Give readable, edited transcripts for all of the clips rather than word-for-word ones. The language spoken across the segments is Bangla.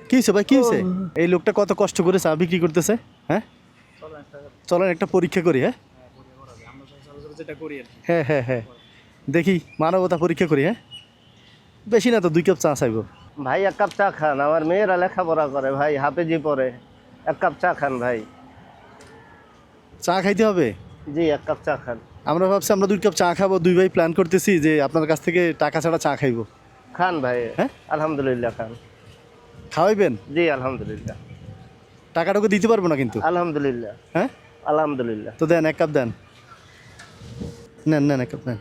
কি হয়েছে ভাই, কি হয়েছে? এই লোকটা কত কষ্ট করে চা বিক্রি করতেছে। হ্যাঁ, চলেন একটা পরীক্ষা করি। হ্যাঁ হ্যাঁ হ্যাঁ হ্যাঁ, দেখি মানবতা পরীক্ষা করি। হ্যাঁ, বেশি না তো, 2 কাপ চা চাইবো। ভাই এক কাপ চা খান, আমার মেয়েরা লেখাপড়া করে ভাই, হাফেজি পড়ে। এক কাপ চা খান ভাই। চা খাইতে হবে? জি, এক কাপ চা খান। আমরা ভাবছি আমরা 2 কাপ চা খাবো, 2 ভাই প্ল্যান করতেছি যে আপনার কাছ থেকে টাকা ছাড়া চা খাইবো। খান ভাই। হ্যাঁ, আলহামদুলিল্লাহ খান। খাওয়াইবেন? জি আলহামদুলিল্লাহ। টাকাটাকে দিতে পারবো না কিন্তু। আলহামদুলিল্লাহ। হ্যাঁ আলহামদুলিল্লাহ। তো দেন, 1 কাপ দেন। নেন নেন, 1 কাপ নেন।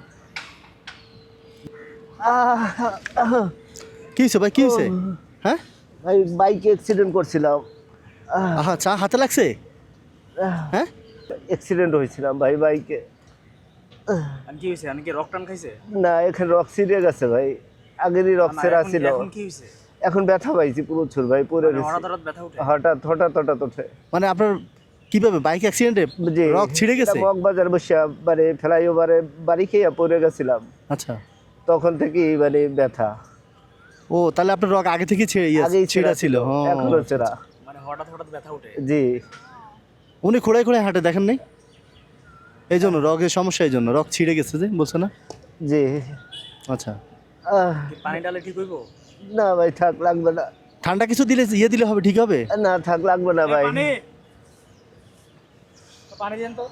কি হয়েছে ভাই, কি হয়েছে? হ্যাঁ ভাই বাইকে অ্যাক্সিডেন্ট করছিলাম। আহা, চা হাতে লাগছে? হ্যাঁ, অ্যাক্সিডেন্ট হয়েছিলাম ভাই বাইকে। কি হয়েছে? আমি কি রক টান খাইছে? না, এখানে রক ছিঁড়ে গেছে ভাই, আগেরই রক ছেঁড়া ছিল। এখন কি হয়েছে? এখন ব্যথা পাইছি প্রচুর ভাই, পড়ে গেছি হঠাৎ হঠাৎ ব্যথা উঠে? হঠাৎ ওঠে। মানে আপনার কিভাবে বাইক অ্যাক্সিডেন্টে জি, রক ছিঁড়ে গেছে? মগবাজার বসে মানে ফ্লাইওভারে বাড়ি খেয়ে পড়ে গেছিলাম, আচ্ছা, তখন থেকেই মানে ব্যথা। ও তাহলে আপনার রক আগে থেকে আগেই ছিঁড়া ছিল? এখনো ছেঁড়া। মানে হঠাৎ হঠাৎ ব্যথা উঠে? জি। উনি খোঁড়ায় খোঁড়ায় হাঁটে, দেখেন নাই? এই জন্য রগের সমস্যা, এই জন্য রক ছিঁড়ে গেছে যে, বলছে না? জি। আচ্ছা, পানি ডালে ঠিক হইব? না ভাই, থাক, লাগবে না। ঠান্ডা কিছু দিলে দিলে হবে, ঠিক হবে? না থাক, লাগবে না ভাই। পানি পানি দেন তো।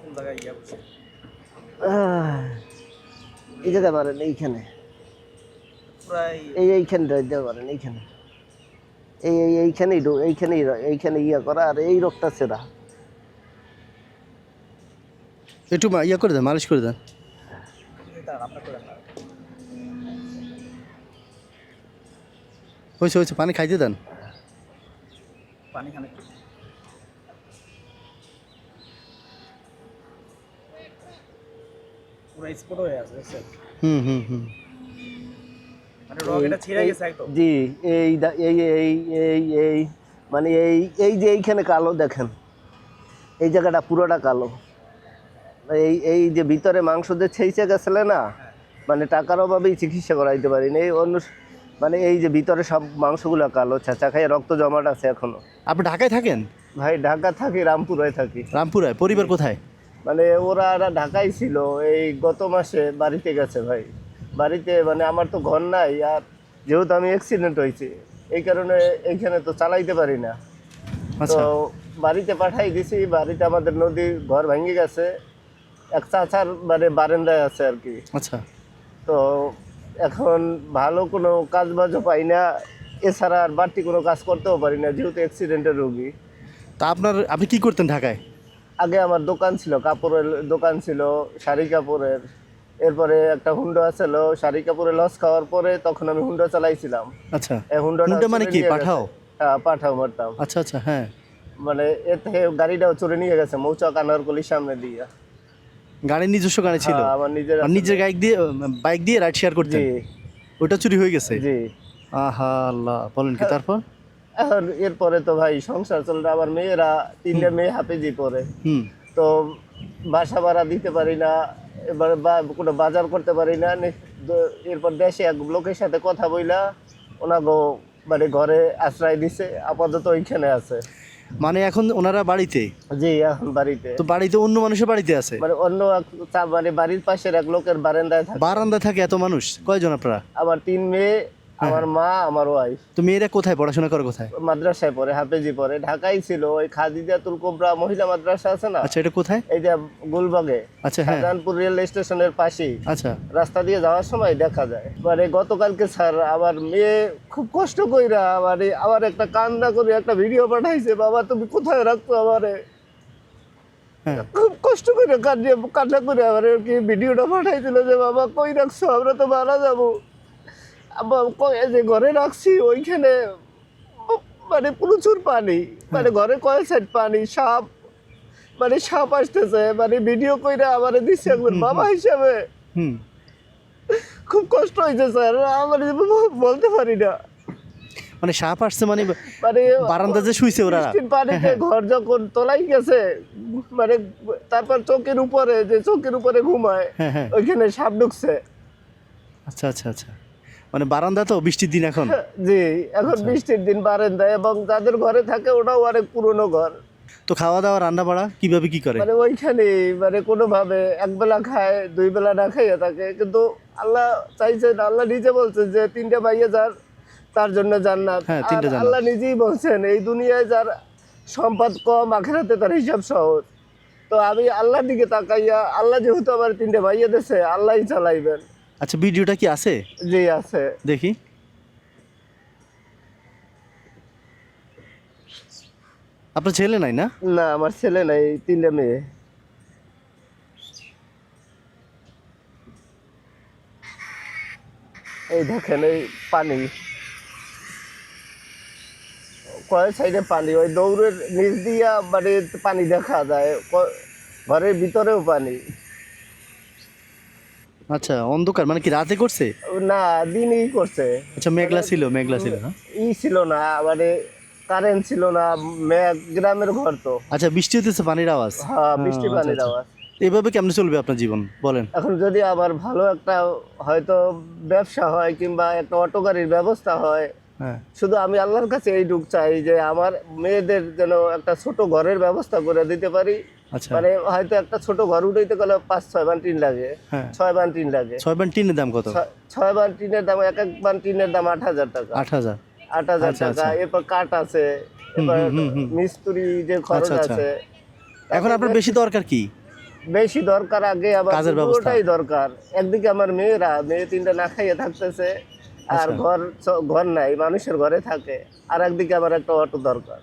কোন জায়গায় গিয়া বসে? এই জায়গায় মারেন, এইখানে, প্রায় এইখানটা দিতে পারেন, এইখানে, এইখানে ইয়া করা, আর এই রোগটা ছেঁড়া। একটু ইয়া করে দেন, মালিশ করে দেন। আপনার করে না। হয়েছে, পানি খাইতে দেন। পানি খানে পুরো স্পট হয়ে আছে, দেখছেন? হুম। মানে রক এটা ছিঁড়ে গেছে একদম। জি, এই মানে এই যে এইখানে কালো দেখেন, এই জায়গাটা পুরোটা কালো। এই যে ভিতরে মাংস যে ছেইচে গেছিলে না, মানে টাকার অভাবেই চিকিৎসা করাইতে পারিনি। এই অন্য মানে এই যে ভিতরে সব মাংসগুলো কালো, ছেঁচা খাই রক্ত জমাট আছে এখনো। আপনি ঢাকায় থাকেন? ভাই ঢাকা থাকি, রামপুরায় থাকি। রামপুরায়? পরিবার কোথায়? মানে ওরা ঢাকায় ছিল, এই গত মাসে বাড়িতে গেছে ভাই। বাড়িতে মানে আমার তো ঘর নাই, আর যেহেতু আমি অ্যাক্সিডেন্ট হয়েছি এই কারণে এইখানে তো চালাইতে পারি না। তো বাড়িতে পাঠাই দিছি। বাড়িতে আমাদের নদীর ঘর ভেঙে গেছে, এক চাচার মানে বারান্দায় আছে আর কি। আচ্ছা, তো এখন ভালো কোনো কাজ বাজও পাই না, এছাড়া আর বাড়তি কোনো কাজ করতেও পারি না যেহেতু অ্যাক্সিডেন্টের রোগী। তা আপনি কি করতেন ঢাকায়? আগে আমার দোকান ছিল, কাপড়ের দোকান ছিল, শাড়ি কাপড়ের। এরপরে একটা হুন্ডা ছিল, শাড়ি কাপড়ে লস খাওয়ার পরে তখন আমি হুন্ডা চালাইছিলাম। আচ্ছা, এই হুন্ডাটা মানে কি, চুরি নিয়ে পাঠাও? গেছে। হ্যাঁ, পাঠাও মারতাম। আচ্ছা, হ্যাঁ। মানে এতে গাড়িটাও চুরি নিয়ে গেছে মৌচাক আনারকলির সামনে দিয়ে। গাড়ির নিজস্ব গাড়ি ছিল? হ্যাঁ, আমার নিজের বাইক দিয়ে রাইড শেয়ার করতেন? জি। ওটা চুরি হয়ে গেছে? জি। আহা আল্লাহ, বলেন কি? তারপর? এখন এরপরে তো ভাই সংসার চলতে, আমার মেয়েরা 3টে মেয়ে হাফেজি পড়ে। তো বাসা ভাড়া দিতে পারি না, এবার কোনো বাজার করতে পারি না। এরপর দেশে এক লোকের সাথে কথা বইলা ওনাগো মানে ঘরে আশ্রয় দিছে, আপাতত ওইখানে আছে। মানে এখন ওনারা বাড়িতে? জি, এখন বাড়িতে। তো বাড়িতে অন্য মানুষের বাড়িতে আছে? মানে অন্য মানে বাড়ির পাশের এক লোকের বারান্দায় থাকে। বারান্দায় থাকে এত মানুষ? কয়জন আপনারা? আমার 3 মেয়ে, আমার মা, আমার ওয়াইফ। তো মেয়েরা কোথায় পড়াশোনা করে, কোথায়? মাদ্রাসায় পড়ে, হাফেজি পড়ে। ঢাকায় ছিল, ওই খাদিজাতুল কোবরা মহিলা মাদ্রাসা আছে না? আচ্ছা, এটা কোথায়? এই যে গুলবাগে। আচ্ছা, হ্যাঁ। শাহজাহানপুর রেল স্টেশনের পাশেই। আচ্ছা, রাস্তা দিয়ে যাওয়ার সময় দেখা যায়। মানে গতকালকে স্যার আমার মেয়ে খুব কষ্ট কইরা মানে আমার একটা কান্না করে একটা ভিডিও পাঠাইছে, বাবা তুমি কোথায় রাখছো আমারে। হ্যাঁ। খুব কষ্ট করে কান্না করে আমার কি ভিডিওটা পাঠাইছিল যে বাবা কই রাখছো, আমরা তো মারা যাবো। যে ঘরে রাখছি ওইখানে মানে প্রচুর পানি, মানে ঘরে কয়েক সাইড পানি, সাপ মানে সাপ আসতেছে, মানে ভিডিও কইরা আমারে দিচ্ছে একবার বাবা হিসাবে। খুব কষ্ট হয়েছে স্যার, আমার বলতে পারি না। মানে সাপ আসছে মানে মানে বারান্দা যে শুইছে ওরা? বৃষ্টির পানিতে ঘর যখন তোলাই গেছে, মানে তারপর চোখের উপরে, যে চোখের উপরে ঘুমায়, হ্যাঁ হ্যাঁ। ওইখানে সাপ ঢুকছে। আচ্ছা আচ্ছা আচ্ছা, মানে বারান্দা তো বৃষ্টির দিন এখন। জি, এখন বৃষ্টির দিন বারান্দায়, এবং যাদের ঘরে থাকে ওটাও অনেক পুরনো ঘর। তো খাওয়া দাওয়া রান্না বাড়া কিভাবে কি করে? মানে ওইখানে মানে কোনোভাবে একবেলা খায়, দুই বেলা না খাইয়ে থাকে, কিন্তু আল্লাহ চাইছেন, আল্লাহ নিজে বলছেন যে 3টে মাইয়া যার তার জন্য জান্নাত। হ্যাঁ, আর 3টে জান্নাত। আল্লাহ নিজেই বলছেন এই দুনিয়ায় যার সম্পদ কম, আখিরাতে তার হিসাব সহজ। তো আমি আল্লাহর দিকে তাকাইয়া, আল্লাহ যেহেতু আমার 3টে মাইয়া দিয়েছে, আল্লাহই চালাইবেন। আচ্ছা, ভিডিওটা কি আছে? জি আছে। দেখি। আপনার ছেলে নাই না? না, আমার ছেলে নাই, 3টে মেয়ে। এই দেখেন এই পানি, কয় সাইডে পানি, ওই দৌড়ের নিচ দিয়া মানে পানি দেখা যায়, ঘরের ভিতরেও পানি। আচ্ছা, অন্ধকার মানে কি রাতে করছে? না, দিনই করছে। আচ্ছা, মেঘলা ছিল, মেঘলা ছিল না? ছিল না, মানে কারেন্ট ছিল না, মেঘ, গ্রামের ঘর তো। আচ্ছা, বৃষ্টি হতেছে, পানির আওয়াজ। হ্যাঁ, বৃষ্টি আচ্ছা, পানির আচ্ছা। আওয়াজ। এভাবে কেমনে চলবে আপনার জীবন বলেন? এখন যদি আবার ভালো একটা হয়তো ব্যবসা হয়, কিংবা একটা অটো গাড়ির ব্যবস্থা হয়, হ্যাঁ। শুধু আমি আল্লাহর কাছে এইটুক চাই যে আমার মেয়েদের যেন একটা ছোট ঘরের ব্যবস্থা করে দিতে পারি। আচ্ছা। মানে হয়তো একটা ছোট ঘর উঠাইতে গেলে 5-6 বান টিন লাগে, হ্যাঁ। 6 বান টিন লাগে। 6 বান টিনের দাম কত? 6 বান টিনের দাম, এক এক বান টিনের দাম 8,000 টাকা। 8,000। 8,000 আচ্ছা, টাকা। আচ্ছা। এরপর কাঠ আছে, এবার হুম। মিস্ত্রি যে খরচ আচ্ছা, আচ্ছা। আছে। এখন আপনার বেশি দরকার কি? বেশি দরকার আগে আবার কাজের ব্যবস্থা। পুরোটাই দরকার। একদিকে আমার মেয়ে 3টা না খাইয়ে থাকতেছে, আর আচ্ছা। ঘর নাই, মানুষের ঘরে থাকে। আর একদিকে আমার একটা অটো দরকার।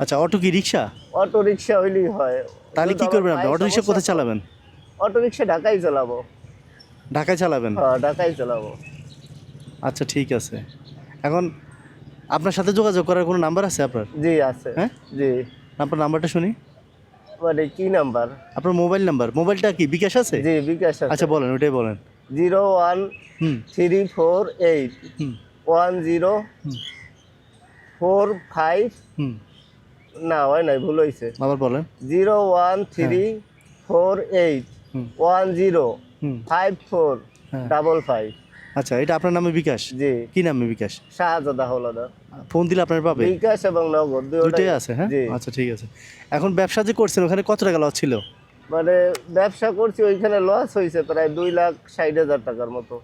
আচ্ছা, অটো কি রিক্সা? অটো রিক্সা হইলেই হয়। তাহলে কি করবেন আপনি? অটো রিক্সা কোথায় চালাবেন? অটো রিক্সা ঢাকায় চালাবো। ঢাকায় চালাবেন? হ্যাঁ, ঢাকায় চালাবো। আচ্ছা, ঠিক আছে। এখন আপনার সাথে যোগাযোগ করার কোনো নাম্বার আছে আপনার? জি আছে। হ্যাঁ? জি। আপনার নাম্বারটা শুনি। মানে কি নাম্বার? আপনার মোবাইল নাম্বার। মোবাইলটা কি বিকাশ আছে? জি, বিকাশ আছে। আচ্ছা, বলেন, ওটাই বলেন। 01348 হুম 1045। হুম না, হয় নাই, ভুল হয়েছে। আবার বলেন। 01348 হুম 105455। আচ্ছা, এটা আপনার নামে বিকাশ? জি। কি নামে বিকাশ? শাহজাদা হলদার। ফোন দিলে আপনার পাবে? বিকাশ এবং নগদ দুটোই আছে। হ্যাঁ, জি। আচ্ছা, ঠিক আছে। এখন ব্যবসা যে করছেন, ওখানে কত টাকা লস ছিল? মানে ব্যবসা করছি, ওইখানে লস হয়েছে প্রায় 2,60,000 টাকার মতো।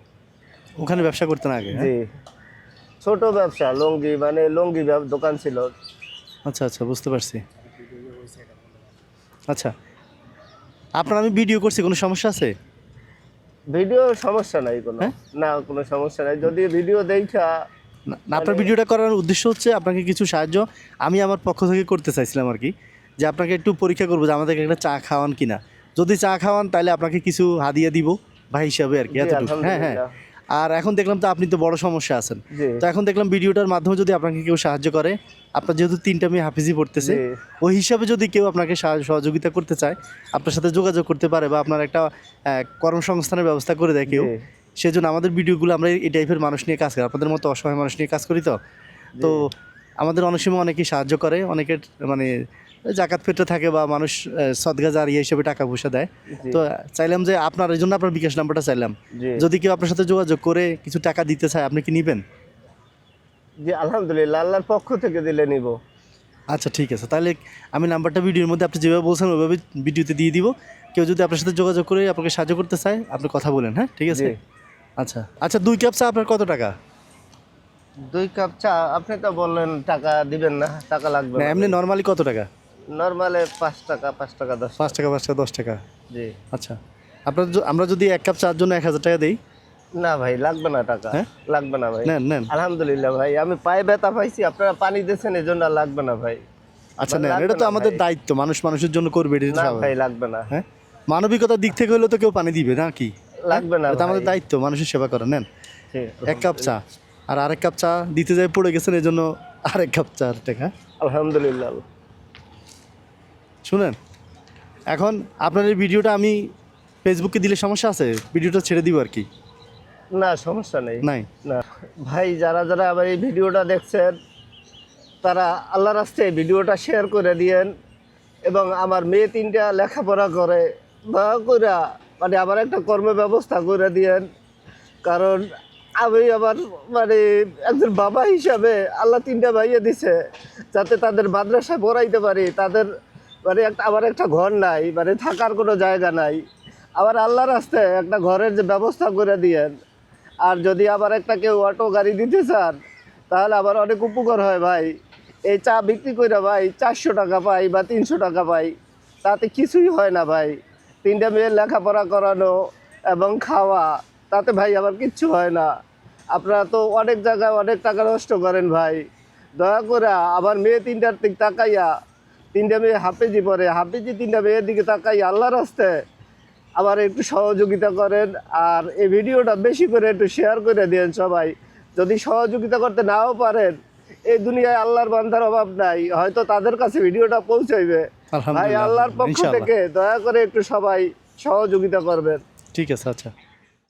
ওখানে ব্যবসা করতেন আগে? হ্যাঁ? জি, ছোট ব্যবসা, লুঙ্গি, মানে লুঙ্গি দোকান ছিল। আচ্ছা আচ্ছা, বুঝতে পারছি। আচ্ছা, আপনার আমি ভিডিও করছি, কোনো সমস্যা আছে? ভিডিও সমস্যা নাই কোনো। হ্যাঁ? না, কোনো সমস্যা নাই। যদি ভিডিও দেখা না, আপনার ভিডিওটা করার উদ্দেশ্য হচ্ছে আপনাকে কিছু সাহায্য আমি আমার পক্ষ থেকে করতে চাইছিলাম আর কি, যে আপনাকে একটু পরীক্ষা করবো যে আমাদেরকে একটা চা খাওয়ান কিনা। যদি চা খাওয়ান তাহলে আপনাকে কিছু হাদিয়া দিব ভাই হিসাবে আর কি, জি, এতটুকু। হ্যাঁ হ্যাঁ। আলহামদুলিল্লাহ। আর এখন দেখলাম তো আপনি তো বড় সমস্যা আছেন, জি। তো এখন দেখলাম ভিডিওটার মাধ্যমে যদি আপনাকে কেউ সাহায্য করে, আপনার যেহেতু 3টা মেয়ে হাফিজি পড়তেছে, জি। ওই হিসাবে যদি কেউ আপনাকে সহযোগিতা করতে চায়, আপনার সাথে যোগাযোগ করতে পারে, বা আপনার একটা কর্মসংস্থানের ব্যবস্থা করে দেয় কেউ, জি। সেজন্য আমাদের ভিডিওগুলো আমরা এই টাইপের মানুষ নিয়ে কাজ করি, আপনাদের মতো অসহায় মানুষ নিয়ে কাজ করি। তো আমাদের অনেক সময় অনেকেই সাহায্য করে, অনেকের মানে জাকাত ফেটে থাকে, বা মানুষ সদগা জারিয়া হিসেবে টাকা পয়সা দেয়। জি। তো চাইলাম যে আপনার, এই জন্য আপনার বিকাশ নাম্বারটা চাইলাম। জি। যদি কেউ আপনার সাথে যোগাযোগ করে কিছু টাকা দিতে চায়, আপনি কি নেবেন? জি, আলহামদুলিল্লাহ, আল্লাহর পক্ষ থেকে দিলে নিব। আচ্ছা, ঠিক আছে। তাহলে আমি নাম্বারটা ভিডিওর মধ্যে আপনি যেভাবে বলছেন ওইভাবে ভিডিওতে দিয়ে দিব। কেউ যদি আপনার সাথে যোগাযোগ করে আপনাকে সাহায্য করতে চায়, আপনি কথা বলেন। হ্যাঁ, ঠিক আছে। জি। আচ্ছা আচ্ছা, 2 কাপ চা আপনার কত টাকা? 2 কাপ চা আপনি তো বললেন টাকা দিবেন না, টাকা লাগবে না, না। এমনি নর্মালি কত টাকা? নরমালে 5 টাকা, 5 টাকা 10 5 টাকা, 5 টাকা, 10 টাকা। জি। আচ্ছা, আপনার আমরা যদি 1 কাপ চার জন্য 1,000 টাকা দিই? না ভাই, লাগবে না টাকা। হ্যাঁ? লাগবে না ভাই। নেন নেন। আলহামদুলিল্লাহ ভাই, আমি পায়ে ব্যথা পাইছি, আপনারা পানি দিয়েছেন, এই জন্য আর লাগবে না ভাই। আচ্ছা, নেন, লাগবে এটা তো না আমাদের ভাই। দায়িত্ব, মানুষ মানুষের জন্য করবে, এটা তো না স্বাভাবিক। ভাই, লাগবে না। হ্যাঁ, মানবিকতার দিক থেকে হলেও তো কেউ পানি দিবে না কি? লাগবে না এটা তো আমাদের ভাই। দায়িত্ব, মানুষের সেবা করা। নেন জি, 1 কাপ চা, আর আরেক কাপ চা দিতে যাই পড়ে গেছেন, এই জন্য আরেক কাপ চা টাকা। আলহামদুলিল্লাহ। শুনেন, এখন আপনার এই ভিডিওটা আমি ফেসবুকে দিলে সমস্যা আছে? ভিডিওটা ছেড়ে দিব আর কি। না সমস্যা নেই। নাই? না ভাই, যারা যারা আবার এই ভিডিওটা দেখছেন তারা আল্লাহর রাস্তায় ভিডিওটা শেয়ার করে দিয়েন, এবং আমার মেয়ে 3টা লেখাপড়া করে, দয়া করে মানে আবার একটা কর্ম ব্যবস্থা করে দিয়েন। কারণ আমি আবার মানে একজন বাবা হিসাবে আল্লাহ 3টা ভাইয়া দিছে, যাতে তাদের মাদ্রাসায় পড়াইতে পারি। তাদের মানে আবার একটা ঘর নাই, মানে থাকার কোনো জায়গা নাই। আবার আল্লাহর রাস্তায় একটা ঘরের যে ব্যবস্থা করে দিয়েন। আর যদি আবার একটা কেউ অটো গাড়ি দিতে চান তাহলে আবার অনেক উপকার হয় ভাই। এই চা বিক্রি করে ভাই 400 টাকা পাই বা 300 টাকা পাই, তাতে কিছুই হয় না ভাই। 3টা মেয়ের লেখাপড়া করানো এবং খাওয়া, তাতে ভাই আবার কিচ্ছু হয় না। আপনারা তো অনেক জায়গায় অনেক টাকা নষ্ট করেন ভাই। দয়া করে আবার মেয়ে 3টার দিকে তাকাইয়া, 3টা মেয়ে হাফেজি পড়ে, হাফেজি 3টা মেয়ের দিকে তাকাইয়া আল্লাহর রাস্তায় আবার একটু সহযোগিতা করেন। আর এই ভিডিওটা বেশি করে একটু শেয়ার করে দেন সবাই। যদি সহযোগিতা করতে নাও পারেন, এই দুনিয়ায় আল্লাহর বান্দার অভাব নাই, হয়তো তাদের কাছে ভিডিওটা পৌঁছাইবে। ভাই আলহামদুলিল্লাহ, আল্লাহর পক্ষ ইনশাআল্লাহ। থেকে দয়া করে একটু সবাই সহযোগিতা করবেন। ঠিক আছে, আচ্ছা।